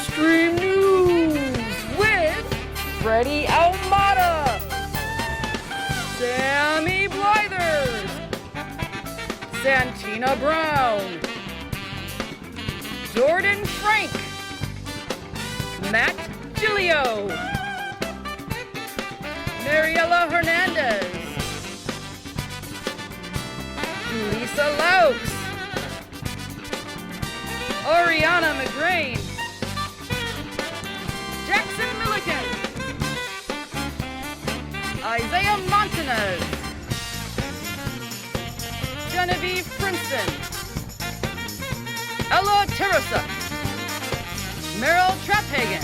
SotaStream News with Freddie Almada, Sammy Blythers, Santina Brown, Jordan Frank, Matt Gilio, Mariela Hernandez, Lisa Laux, Arianna McGrain, Jackson Milliken, Isaiah Montanez, Genevieve Prinsen, Ella Teresa, Meryl Traphagen,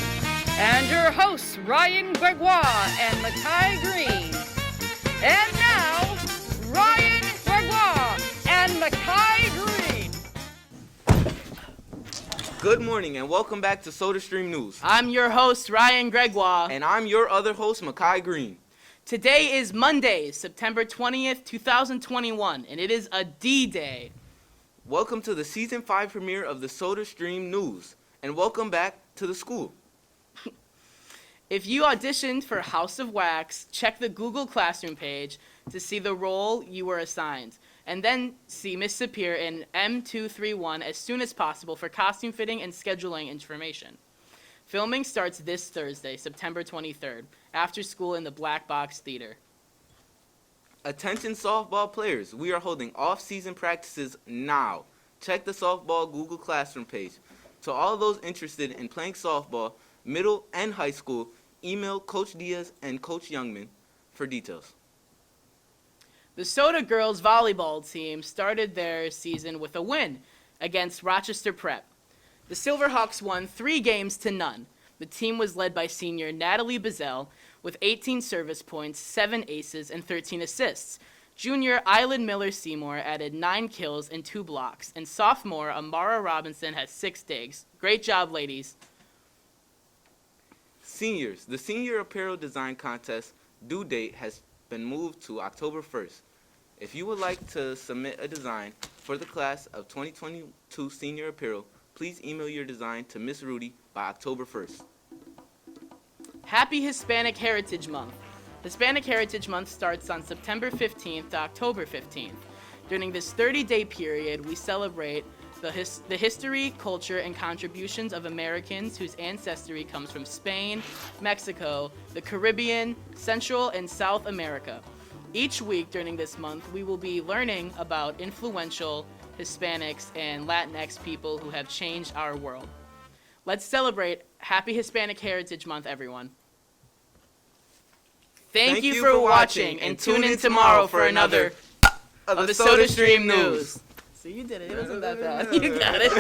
and your hosts Ryan Gregoire and Makai Green. And now, Ryan Gregoire and Makai Green. Good morning and welcome back to SotaStream News. I'm your host, Ryan Gregoire. And I'm your other host, Makai Green. Today is Monday, September 20th, 2021, and it is a D-Day. Welcome to the Season 5 premiere of the SotaStream News. And welcome back to the school. If you auditioned for House of Wax, check the Google Classroom page to see the role you were assigned. And then see Miss Sapir in M231 as soon as possible for costume fitting and scheduling information. Filming starts this Thursday, September 23rd, after school in the Black Box Theater. Attention softball players, we are holding off-season practices now. Check the softball Google Classroom page. To all those interested in playing softball, middle and high school, email Coach Diaz and Coach Youngman for details. The SOTA girls volleyball team started their season with a win against Rochester Prep. The Silverhawks won 3 games to none. The team was led by senior Natalie Bazell with 18 service points, 7 aces, and 13 assists. Junior Island Miller Seymour added 9 kills and 2 blocks, and sophomore Amara Robinson has 6 digs. Great job, ladies. Seniors, the Senior Apparel Design Contest due date has been moved to October 1st. If you would like to submit a design for the class of 2022 Senior Apparel, please email your design to Miss Rudy by October 1st. Happy Hispanic Heritage Month. Hispanic Heritage Month starts on September 15th to October 15th. During this 30-day period, we celebrate the history, culture, and contributions of Americans whose ancestry comes from Spain, Mexico, the Caribbean, Central and South America. Each week during this month, we will be learning about influential Hispanics and Latinx people who have changed our world. Let's celebrate Happy Hispanic Heritage Month, everyone. Thank you for watching, and tune in tomorrow for another of the SotaStream News. So you did it. It wasn't that bad. You got it.